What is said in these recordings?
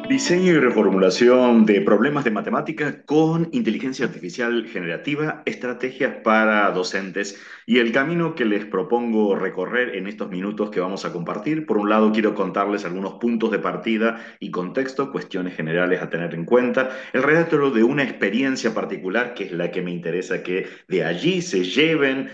Diseño y reformulación de problemas de matemática con inteligencia artificial generativa, estrategias para docentes y el camino que les propongo recorrer en estos minutos que vamos a compartir. Por un lado, quiero contarles algunos puntos de partida y contexto, cuestiones generales a tener en cuenta, el relato de una experiencia particular que es la que me interesa que de allí se lleven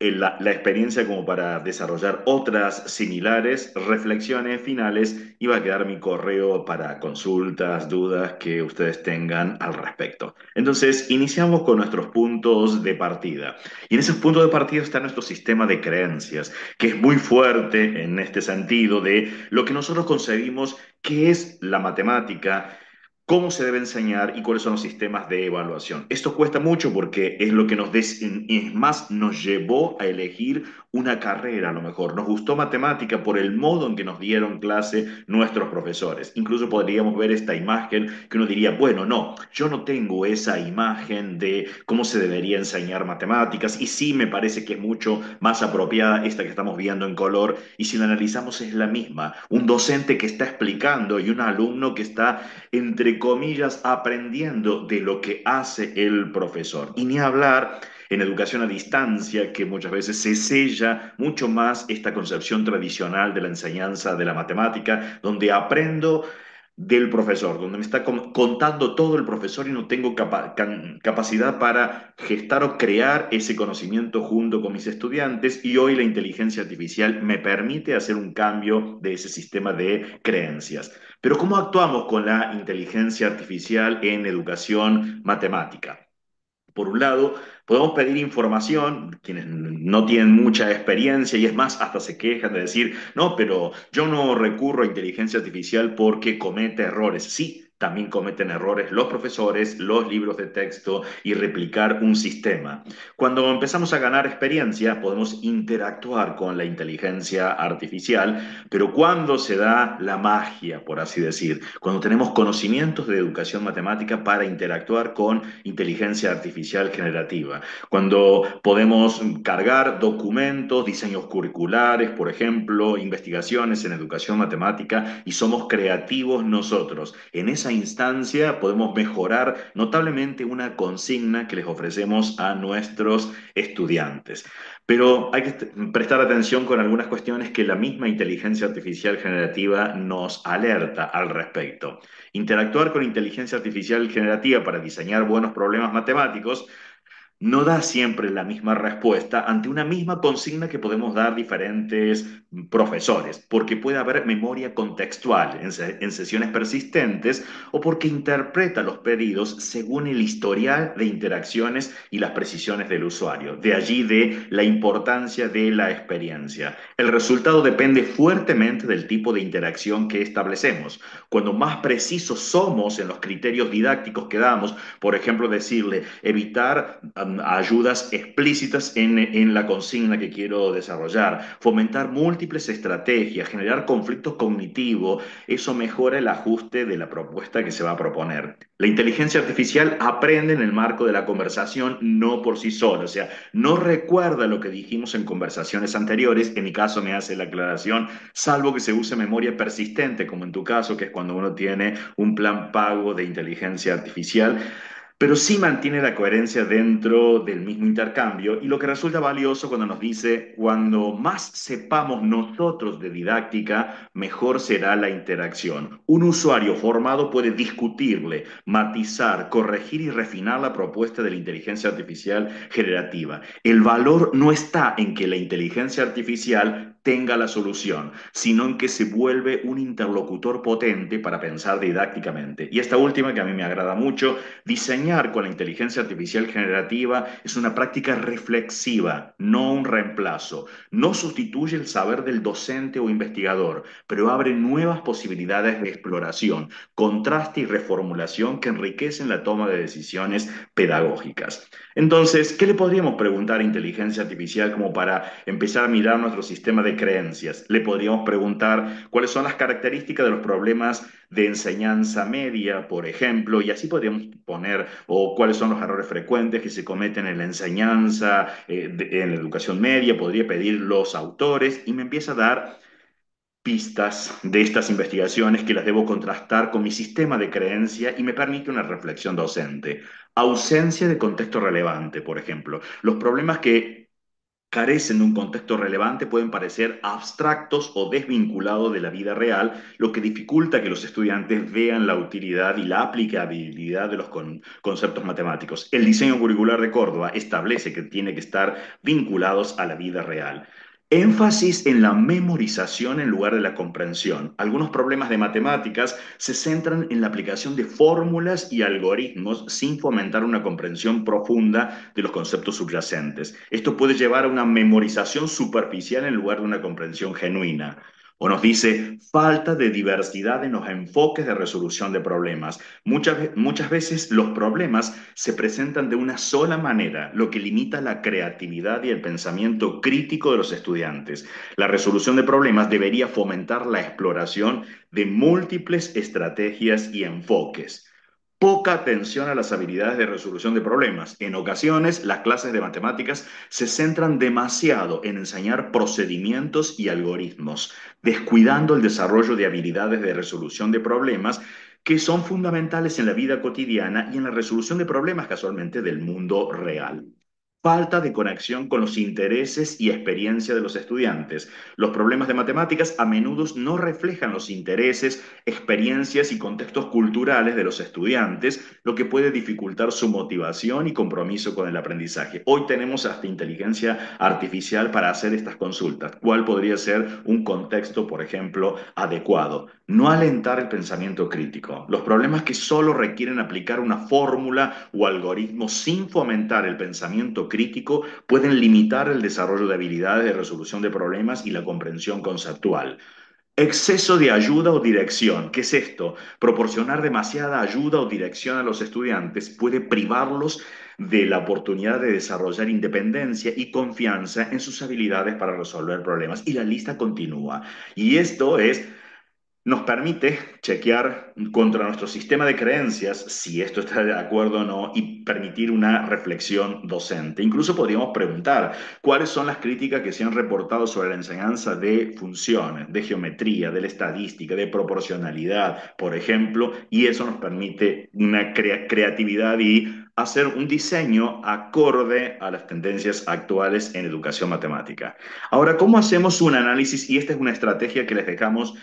la experiencia como para desarrollar otras similares, reflexiones finales y va a quedar mi correo para consultas, dudas que ustedes tengan al respecto. Entonces, iniciamos con nuestros puntos de partida. Y en esos puntos de partida está nuestro sistema de creencias, que es muy fuerte en este sentido de lo que nosotros concebimos que es la matemática, cómo se debe enseñar y cuáles son los sistemas de evaluación. Esto cuesta mucho porque es lo que es más, nos llevó a elegir una carrera a lo mejor. Nos gustó matemática por el modo en que nos dieron clase nuestros profesores. Incluso podríamos ver esta imagen que uno diría, bueno, no, yo no tengo esa imagen de cómo se debería enseñar matemáticas y sí me parece que es mucho más apropiada esta que estamos viendo en color y si la analizamos es la misma. Un docente que está explicando y un alumno que está entre comillas, aprendiendo de lo que hace el profesor. Y ni hablar en educación a distancia, que muchas veces se sella mucho más esta concepción tradicional de la enseñanza de la matemática, donde aprendo del profesor, donde me está contando todo el profesor y no tengo capacidad para gestar o crear ese conocimiento junto con mis estudiantes y hoy la inteligencia artificial me permite hacer un cambio de ese sistema de creencias. Pero ¿cómo actuamos con la inteligencia artificial en educación matemática? Por un lado, podemos pedir información, quienes no tienen mucha experiencia y es más, hasta se quejan de decir, no, pero yo no recurro a inteligencia artificial porque comete errores. Sí, también cometen errores los profesores, los libros de texto y replicar un sistema. Cuando empezamos a ganar experiencia, podemos interactuar con la inteligencia artificial, pero cuando se da la magia, por así decir, cuando tenemos conocimientos de educación matemática para interactuar con inteligencia artificial generativa, cuando podemos cargar documentos, diseños curriculares, por ejemplo, investigaciones en educación matemática y somos creativos nosotros. En esa instancia podemos mejorar notablemente una consigna que les ofrecemos a nuestros estudiantes. Pero hay que prestar atención con algunas cuestiones que la misma inteligencia artificial generativa nos alerta al respecto. Interactuar con inteligencia artificial generativa para diseñar buenos problemas matemáticos no da siempre la misma respuesta ante una misma consigna que podemos dar diferentes profesores, porque puede haber memoria contextual en sesiones persistentes o porque interpreta los pedidos según el historial de interacciones y las precisiones del usuario. De allí de la importancia de la experiencia. El resultado depende fuertemente del tipo de interacción que establecemos. Cuando más precisos somos en los criterios didácticos que damos, por ejemplo, decirle evitar ayudas explícitas en la consigna que quiero desarrollar, fomentar múltiples estrategias, generar conflictos cognitivos, eso mejora el ajuste de la propuesta que se va a proponer. La inteligencia artificial aprende en el marco de la conversación, no por sí sola, o sea, no recuerda lo que dijimos en conversaciones anteriores, en mi caso me hace la aclaración, salvo que se use memoria persistente, como en tu caso, que es cuando uno tiene un plan pago de inteligencia artificial, pero sí mantiene la coherencia dentro del mismo intercambio y lo que resulta valioso cuando nos dice, cuando más sepamos nosotros de didáctica, mejor será la interacción. Un usuario formado puede discutirle, matizar, corregir y refinar la propuesta de la inteligencia artificial generativa. El valor no está en que la inteligencia artificial tenga la solución, sino en que se vuelve un interlocutor potente para pensar didácticamente. Y esta última, que a mí me agrada mucho, diseñar con la inteligencia artificial generativa es una práctica reflexiva, no un reemplazo. No sustituye el saber del docente o investigador, pero abre nuevas posibilidades de exploración, contraste y reformulación que enriquecen la toma de decisiones pedagógicas. Entonces, ¿qué le podríamos preguntar a inteligencia artificial como para empezar a mirar nuestro sistema de creencias? Le podríamos preguntar cuáles son las características de los problemas de enseñanza media, por ejemplo, y así podríamos poner, o cuáles son los errores frecuentes que se cometen en la enseñanza, en la educación media, podría pedir los autores, y me empieza a dar pistas de estas investigaciones que las debo contrastar con mi sistema de creencia y me permite una reflexión docente. Ausencia de contexto relevante, por ejemplo. Los problemas que carecen de un contexto relevante pueden parecer abstractos o desvinculados de la vida real, lo que dificulta que los estudiantes vean la utilidad y la aplicabilidad de los conceptos matemáticos. El diseño curricular de Córdoba establece que tiene que estar vinculados a la vida real. Énfasis en la memorización en lugar de la comprensión. Algunos problemas de matemáticas se centran en la aplicación de fórmulas y algoritmos sin fomentar una comprensión profunda de los conceptos subyacentes. Esto puede llevar a una memorización superficial en lugar de una comprensión genuina. O nos dice falta de diversidad en los enfoques de resolución de problemas. Muchas veces los problemas se presentan de una sola manera, lo que limita la creatividad y el pensamiento crítico de los estudiantes. La resolución de problemas debería fomentar la exploración de múltiples estrategias y enfoques. Poca atención a las habilidades de resolución de problemas. En ocasiones, las clases de matemáticas se centran demasiado en enseñar procedimientos y algoritmos, descuidando el desarrollo de habilidades de resolución de problemas que son fundamentales en la vida cotidiana y en la resolución de problemas casualmente del mundo real. Falta de conexión con los intereses y experiencia de los estudiantes. Los problemas de matemáticas a menudo no reflejan los intereses, experiencias y contextos culturales de los estudiantes, lo que puede dificultar su motivación y compromiso con el aprendizaje. Hoy tenemos hasta inteligencia artificial para hacer estas consultas. ¿Cuál podría ser un contexto, por ejemplo, adecuado? No alentar el pensamiento crítico. Los problemas que solo requieren aplicar una fórmula o algoritmo sin fomentar el pensamiento crítico pueden limitar el desarrollo de habilidades de resolución de problemas y la comprensión conceptual. Exceso de ayuda o dirección. ¿Qué es esto? Proporcionar demasiada ayuda o dirección a los estudiantes puede privarlos de la oportunidad de desarrollar independencia y confianza en sus habilidades para resolver problemas. Y la lista continúa. Y esto nos permite chequear contra nuestro sistema de creencias si esto está de acuerdo o no y permitir una reflexión docente. Incluso podríamos preguntar cuáles son las críticas que se han reportado sobre la enseñanza de funciones, de geometría, de la estadística, de proporcionalidad, por ejemplo, y eso nos permite una creatividad y hacer un diseño acorde a las tendencias actuales en educación matemática. Ahora, ¿cómo hacemos un análisis? Y esta es una estrategia que les dejamos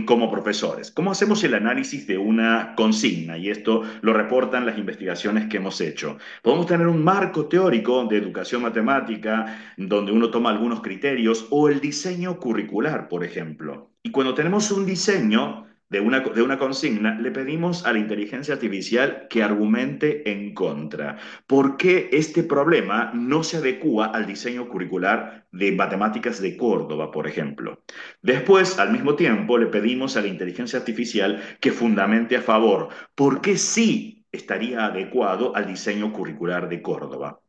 como profesores. ¿Cómo hacemos el análisis de una consigna? Y esto lo reportan las investigaciones que hemos hecho. Podemos tener un marco teórico de educación matemática donde uno toma algunos criterios o el diseño curricular, por ejemplo. Y cuando tenemos un diseño de una consigna, le pedimos a la inteligencia artificial que argumente en contra. ¿Por qué este problema no se adecua al diseño curricular de matemáticas de Córdoba, por ejemplo? Después, al mismo tiempo, le pedimos a la inteligencia artificial que fundamente a favor, por qué sí estaría adecuado al diseño curricular de Córdoba.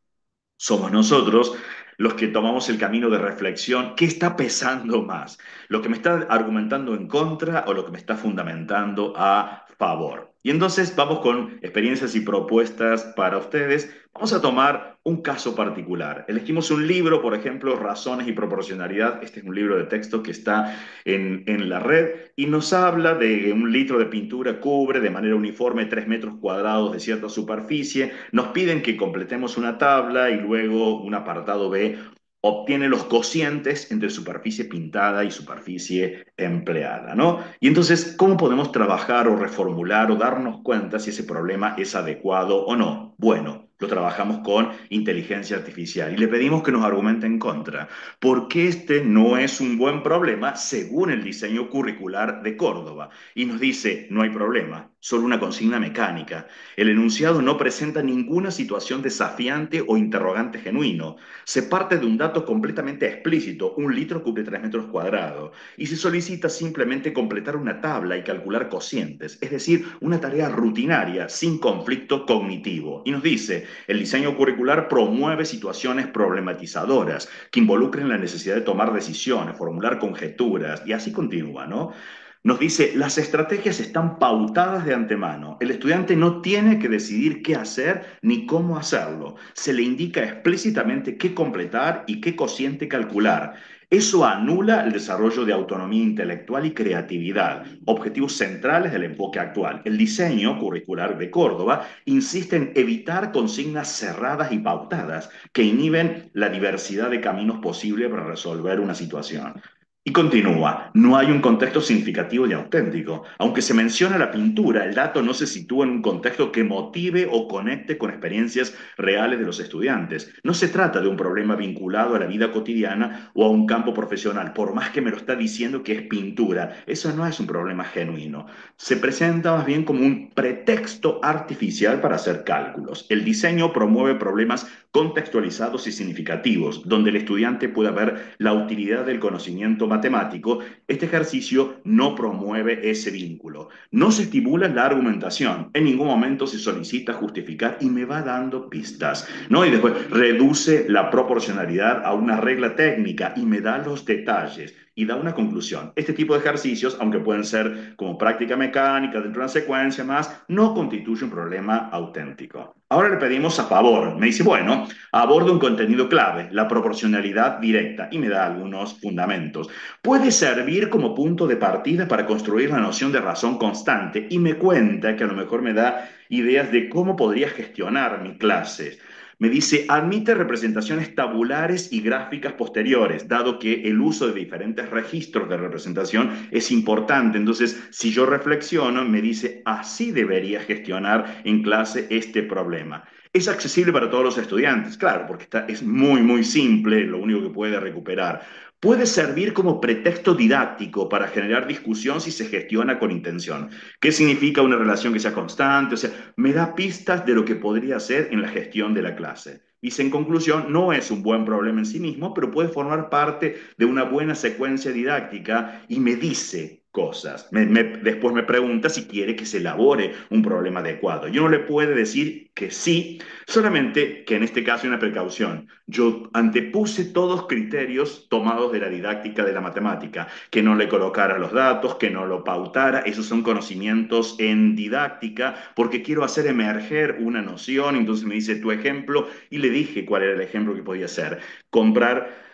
Somos nosotros los que tomamos el camino de reflexión. ¿Qué está pesando más? ¿Lo que me está argumentando en contra o lo que me está fundamentando a favor? Y entonces vamos con experiencias y propuestas para ustedes. Vamos a tomar un caso particular. Elegimos un libro, por ejemplo, Razones y Proporcionalidad. Este es un libro de texto que está en la red y nos habla de un litro de pintura cubre de manera uniforme 3 metros cuadrados de cierta superficie. Nos piden que completemos una tabla y luego un apartado B obtiene los cocientes entre superficie pintada y superficie empleada, ¿no? Y entonces, ¿cómo podemos trabajar o reformular o darnos cuenta si ese problema es adecuado o no? Bueno, lo trabajamos con inteligencia artificial y le pedimos que nos argumente en contra. ¿Por qué este no es un buen problema según el diseño curricular de Córdoba? Y nos dice, no hay problema, solo una consigna mecánica. El enunciado no presenta ninguna situación desafiante o interrogante genuino. Se parte de un dato completamente explícito, un litro cubre 3 metros cuadrados, y se solicita simplemente completar una tabla y calcular cocientes, es decir, una tarea rutinaria sin conflicto cognitivo. Y nos dice, el diseño curricular promueve situaciones problematizadoras que involucren la necesidad de tomar decisiones, formular conjeturas, y así continúa, ¿no? Nos dice, las estrategias están pautadas de antemano. El estudiante no tiene que decidir qué hacer ni cómo hacerlo. Se le indica explícitamente qué completar y qué cociente calcular. Eso anula el desarrollo de autonomía intelectual y creatividad, objetivos centrales del enfoque actual. El diseño curricular de Córdoba insiste en evitar consignas cerradas y pautadas que inhiben la diversidad de caminos posibles para resolver una situación. Y continúa, no hay un contexto significativo y auténtico. Aunque se menciona la pintura, el dato no se sitúa en un contexto que motive o conecte con experiencias reales de los estudiantes. No se trata de un problema vinculado a la vida cotidiana o a un campo profesional, por más que me lo está diciendo que es pintura. Eso no es un problema genuino. Se presenta más bien como un pretexto artificial para hacer cálculos. El diseño promueve problemas contextualizados y significativos, donde el estudiante pueda ver la utilidad del conocimiento matemático. Este ejercicio no promueve ese vínculo. No se estimula la argumentación. En ningún momento se solicita justificar y me va dando pistas, ¿no? Y después reduce la proporcionalidad a una regla técnica y me da los detalles y da una conclusión. Este tipo de ejercicios, aunque pueden ser como práctica mecánica dentro de una secuencia más, no constituye un problema auténtico. Ahora le pedimos a favor. Me dice, bueno, aborda un contenido clave, la proporcionalidad directa, y me da algunos fundamentos. Puede servir como punto de partida para construir la noción de razón constante y me cuenta que a lo mejor me da ideas de cómo podría gestionar mi clase. Me dice, admite representaciones tabulares y gráficas posteriores, dado que el uso de diferentes registros de representación es importante. Entonces, si yo reflexiono, me dice, así debería gestionar en clase este problema. Es accesible para todos los estudiantes, claro, porque es muy, muy simple, lo único que puede recuperar. Puede servir como pretexto didáctico para generar discusión si se gestiona con intención. ¿Qué significa una relación que sea constante? O sea, me da pistas de lo que podría hacer en la gestión de la clase. Dice, en conclusión, no es un buen problema en sí mismo, pero puede formar parte de una buena secuencia didáctica y me dice cosas. Después me pregunta si quiere que se elabore un problema adecuado. Yo no le puedo decir que sí, solamente que en este caso hay una precaución. Yo antepuse todos criterios tomados de la didáctica de la matemática, que no le colocara los datos, que no lo pautara. Esos son conocimientos en didáctica, porque quiero hacer emerger una noción. Entonces me dice tu ejemplo y le dije cuál era el ejemplo que podía ser. Comprar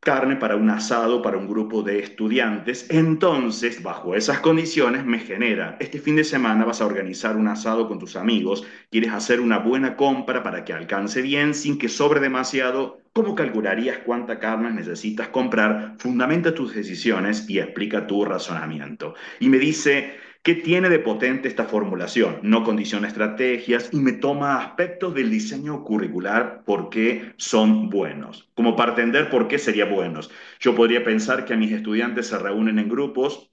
carne para un asado para un grupo de estudiantes. Entonces, bajo esas condiciones, me genera, este fin de semana vas a organizar un asado con tus amigos, quieres hacer una buena compra para que alcance bien sin que sobre demasiado. ¿Cómo calcularías cuánta carne necesitas comprar? Fundamenta tus decisiones y explica tu razonamiento. Y me dice, ¿qué tiene de potente esta formulación? No condiciona estrategias y me toma aspectos del diseño curricular porque son buenos. Como para entender por qué serían buenos. Yo podría pensar que a mis estudiantes se reúnen en grupos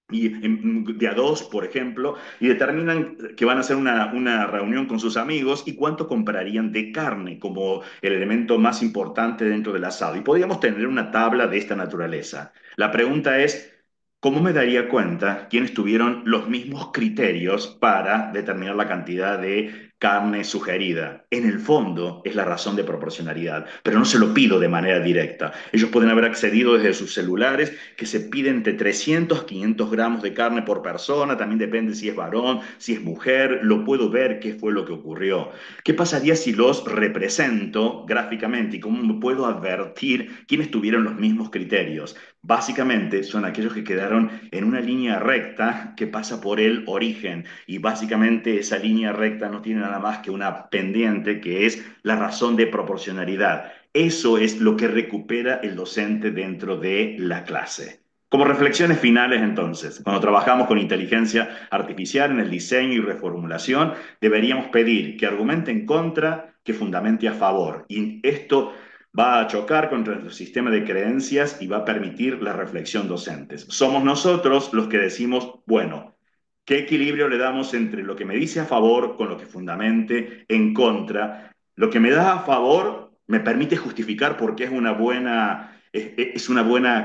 de a dos, por ejemplo, y determinan que van a hacer una reunión con sus amigos y cuánto comprarían de carne como el elemento más importante dentro del asado. Y podríamos tener una tabla de esta naturaleza. La pregunta es, ¿cómo me daría cuenta quiénes tuvieron los mismos criterios para determinar la cantidad de carne sugerida? En el fondo es la razón de proporcionalidad, pero no se lo pido de manera directa. Ellos pueden haber accedido desde sus celulares que se piden entre 300 500 gramos de carne por persona, también depende si es varón, si es mujer, lo puedo ver qué fue lo que ocurrió. ¿Qué pasaría si los represento gráficamente y cómo me puedo advertir quiénes tuvieron los mismos criterios? Básicamente son aquellos que quedaron en una línea recta que pasa por el origen y básicamente esa línea recta no tiene nada más que una pendiente que es la razón de proporcionalidad. Eso es lo que recupera el docente dentro de la clase. Como reflexiones finales, entonces, cuando trabajamos con inteligencia artificial en el diseño y reformulación, deberíamos pedir que argumente en contra, que fundamente a favor. Y esto va a chocar contra nuestro sistema de creencias y va a permitir la reflexión docentes. Somos nosotros los que decimos, bueno, ¿qué equilibrio le damos entre lo que me dice a favor con lo que fundamente en contra? Lo que me da a favor me permite justificar por qué es una buena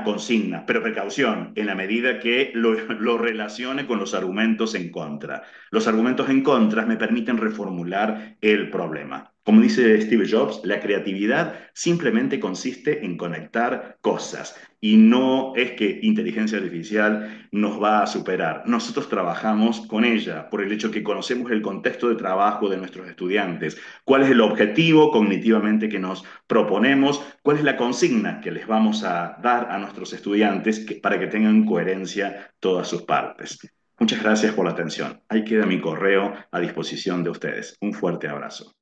consigna, pero precaución, en la medida que lo relacione con los argumentos en contra. Los argumentos en contra me permiten reformular el problema. Como dice Steve Jobs, la creatividad simplemente consiste en conectar cosas y no es que inteligencia artificial nos va a superar. Nosotros trabajamos con ella por el hecho que conocemos el contexto de trabajo de nuestros estudiantes, cuál es el objetivo cognitivamente que nos proponemos, cuál es la consigna que les vamos a dar a nuestros estudiantes para que tengan coherencia todas sus partes. Muchas gracias por la atención. Ahí queda mi correo a disposición de ustedes. Un fuerte abrazo.